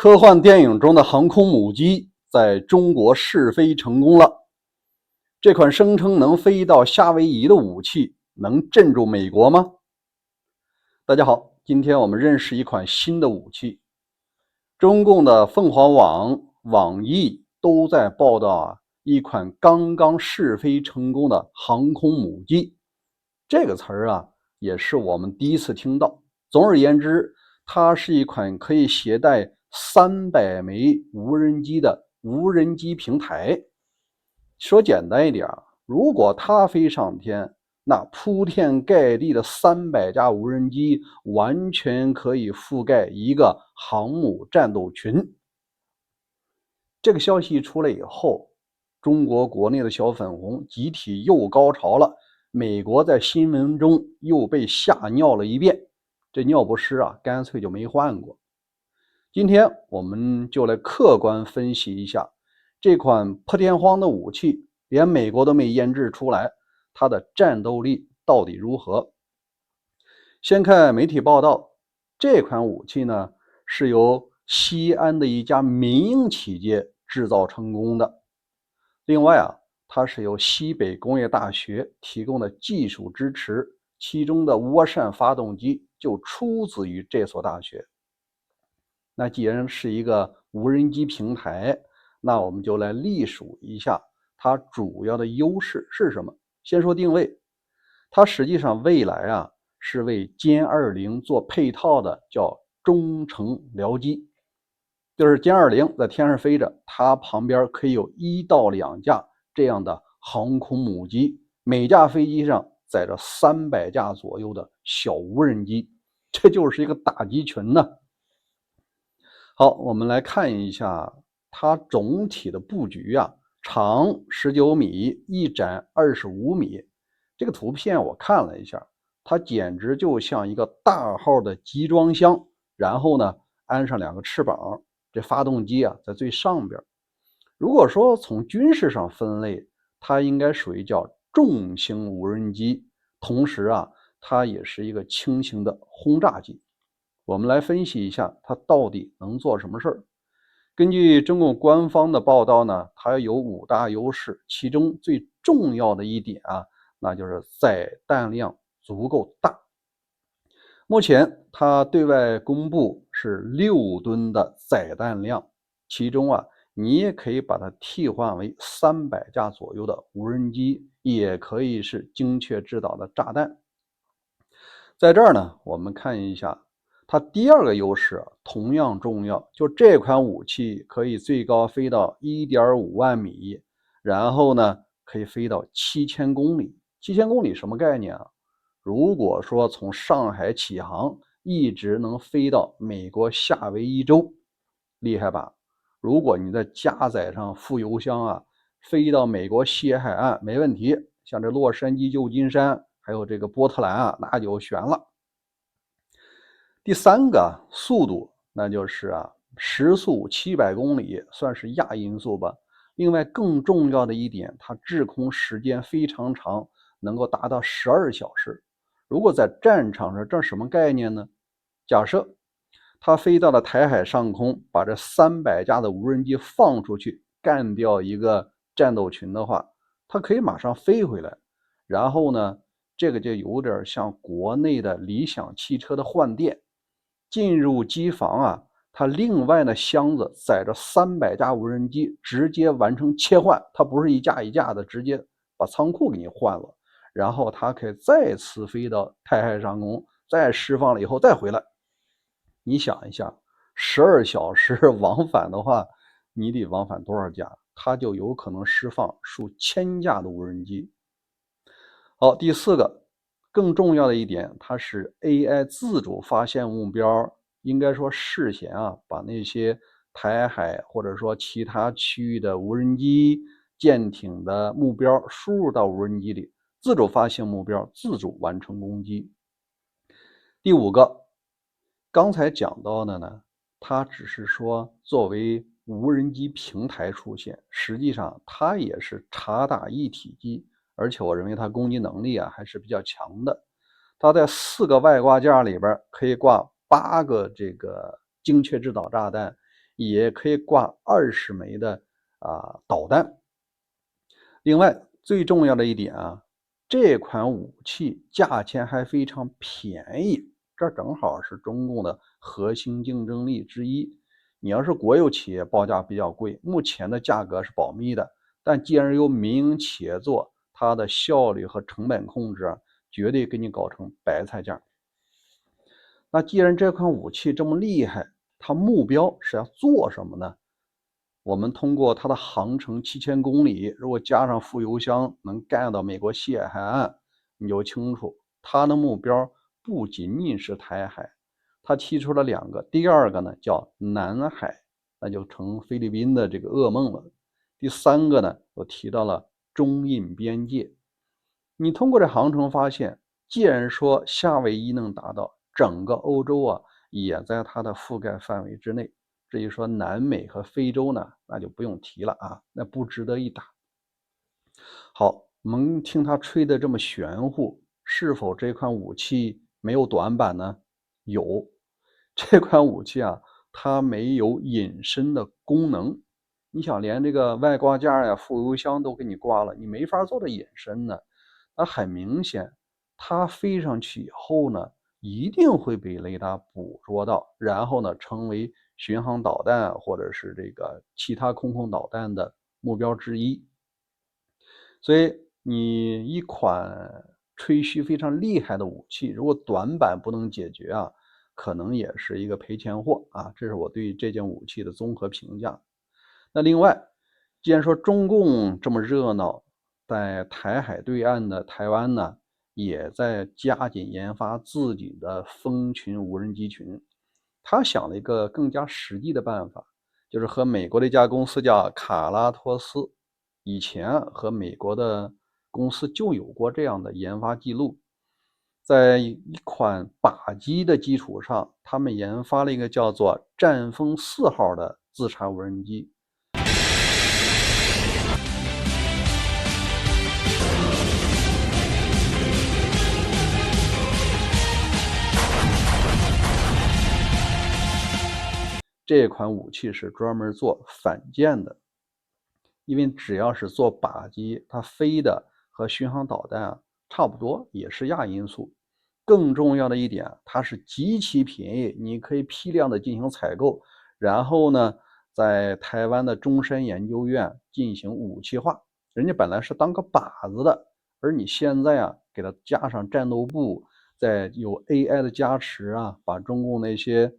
科幻电影中的航空母机在中国试飞成功了。这款声称能飞到夏威夷的武器能镇住美国吗？大家好，今天我们认识一款新的武器。中共的凤凰网、网易都在报道一款刚刚试飞成功的航空母机。这个词儿也是我们第一次听到。总而言之，它是一款可以携带300枚无人机的无人机平台。说简单一点，如果它飞上天，那铺天盖地的300架无人机完全可以覆盖一个航母战斗群。这个消息一出来以后，中国国内的小粉红集体又高潮了。美国在新闻中又被吓尿了一遍，这尿不湿干脆就没换过。今天我们就来客观分析一下这款破天荒的武器，连美国都没研制出来，它的战斗力到底如何？先看媒体报道，这款武器呢是由西安的一家民营企业制造成功的。另外它是由西北工业大学提供的技术支持，其中的涡扇发动机就出自于这所大学。那既然是一个无人机平台，那我们就来历数一下它主要的优势是什么。先说定位，它实际上未来是为歼20做配套的，叫中程僚机。就是歼20在天上飞着，它旁边可以有1到2架这样的航空母机，每架飞机上载着300架左右的小无人机，这就是一个打击群呢。好，我们来看一下它总体的布局长19米，一展25米。这个图片我看了一下，它简直就像一个大号的集装箱，然后呢安上2个翅膀，这发动机在最上边。如果说从军事上分类，它应该属于叫重型无人机，同时它也是一个轻型的轰炸机。我们来分析一下它到底能做什么事儿。根据中共官方的报道呢，它有5大优势，其中最重要的一点那就是载弹量足够大。目前它对外公布是6吨的载弹量，其中你也可以把它替换为300架左右的无人机，也可以是精确制导的炸弹。在这儿呢，我们看一下它第2个优势同样重要，就这款武器可以最高飞到1.5万米，然后呢可以飞到7000公里。7000公里什么概念如果说从上海起航，一直能飞到美国夏威夷州，厉害吧？如果你再加载上副油箱飞到美国西海岸没问题，像这洛杉矶、旧金山还有这个波特兰那就悬了。第3个速度，那就是时速700公里，算是亚音速吧。另外更重要的一点，它滞空时间非常长，能够达到12小时。如果在战场上，这什么概念呢？假设它飞到了台海上空，把这300架的无人机放出去，干掉一个战斗群的话，它可以马上飞回来。然后呢，这个就有点像国内的理想汽车的换电。进入机房它另外的箱子载着300架无人机，直接完成切换，它不是一架一架的，直接把仓库给你换了，然后它可以再次飞到台海上空，再释放了以后再回来。你想一下，12小时往返的话，你得往返多少架？它就有可能释放数千架的无人机。好，第4个更重要的一点，它是 AI 自主发现目标，应该说事先把那些台海或者说其他区域的无人机、舰艇的目标输入到无人机里，自主发现目标，自主完成攻击。第5个，刚才讲到的呢，它只是说作为无人机平台出现，实际上它也是察打一体机，而且我认为它攻击能力还是比较强的。它在4个外挂架里边可以挂8个这个精确制导炸弹，也可以挂20枚的导弹。另外最重要的一点啊，这款武器价钱还非常便宜，这正好是中共的核心竞争力之一。你要是国有企业报价比较贵，目前的价格是保密的，但既然由民营企业做，它的效率和成本控制绝对给你搞成白菜价。那既然这款武器这么厉害，它目标是要做什么呢？我们通过它的航程7000公里，如果加上副油箱能干到美国西海岸，你就清楚它的目标不仅仅是台海，他提出了2个，第2个呢叫南海，那就成菲律宾的这个噩梦了。第3个呢，我提到了中印边界。你通过这航程发现，既然说夏威夷能达到，整个欧洲也在它的覆盖范围之内。至于说南美和非洲呢，那就不用提了那不值得一打。好，我们听他吹得这么玄乎，是否这款武器没有短板呢？有，这款武器它没有隐身的功能。你想连这个外挂件副油箱都给你挂了，你没法做到隐身呢。那很明显，它飞上去以后呢，一定会被雷达捕捉到，然后呢，成为巡航导弹或者是这个其他空控导弹的目标之一。所以你一款吹嘘非常厉害的武器，如果短板不能解决可能也是一个赔钱货这是我对这件武器的综合评价。那另外，既然说中共这么热闹，在台海对岸的台湾呢，也在加紧研发自己的蜂群无人机群。他想了一个更加实际的办法，就是和美国的一家公司叫卡拉托斯，以前和美国的公司就有过这样的研发记录。在一款靶机的基础上，他们研发了一个叫做战风4号的自产无人机。这款武器是专门做反舰的，因为只要是做靶机，它飞的和巡航导弹差不多，也是亚音速。更重要的一点，它是极其便宜，你可以批量的进行采购，然后呢，在台湾的中山研究院进行武器化。人家本来是当个靶子的，而你现在给它加上战斗部，再有 AI 的加持把中共那些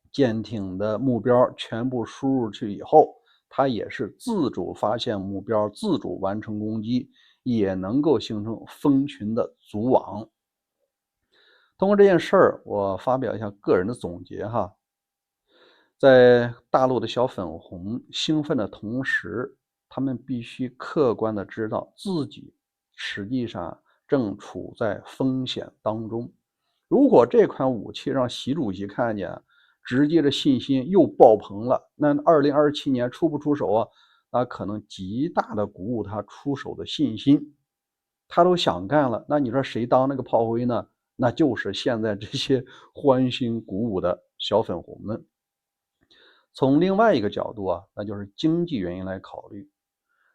舰艇的目标全部输入去以后，它也是自主发现目标，自主完成攻击，也能够形成蜂群的组网。通过这件事儿，我发表一下个人的总结在大陆的小粉红兴奋的同时，他们必须客观的知道自己实际上正处在风险当中。如果这款武器让习主席看见，直接的信心又爆棚了，那2027年出不出手那可能极大的鼓舞他出手的信心。他都想干了，那你说谁当那个炮灰呢？那就是现在这些欢欣鼓舞的小粉红们。从另外一个角度那就是经济原因来考虑。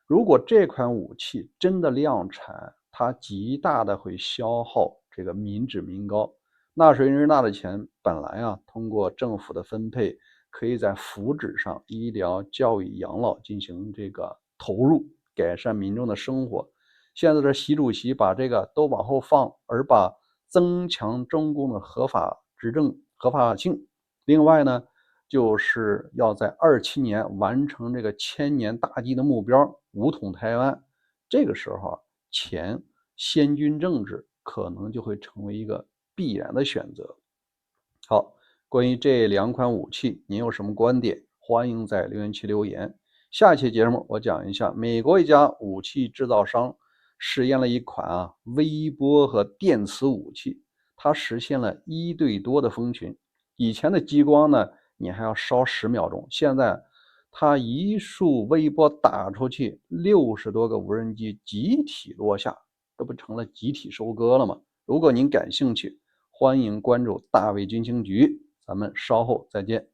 如果这款武器真的量产，它极大的会消耗这个民脂民膏。纳税人纳的钱本来通过政府的分配，可以在福祉上、医疗、教育、养老进行这个投入，改善民众的生活。现在的习主席把这个都往后放，而把增强中共的合法执政合法性。另外呢，就是要在27年完成这个千年大计的目标，武统台湾。这个时候钱先军政治可能就会成为一个必然的选择。好，关于这2款武器，您有什么观点？欢迎在留言区留言。下期节目我讲一下美国一家武器制造商试验了一款微波和电磁武器，它实现了1对多的蜂群。以前的激光呢，你还要烧10秒钟，现在它一束微波打出去，60多个无人机集体落下，这不成了集体收割了吗？如果您感兴趣，欢迎关注大卫军情局，咱们稍后再见。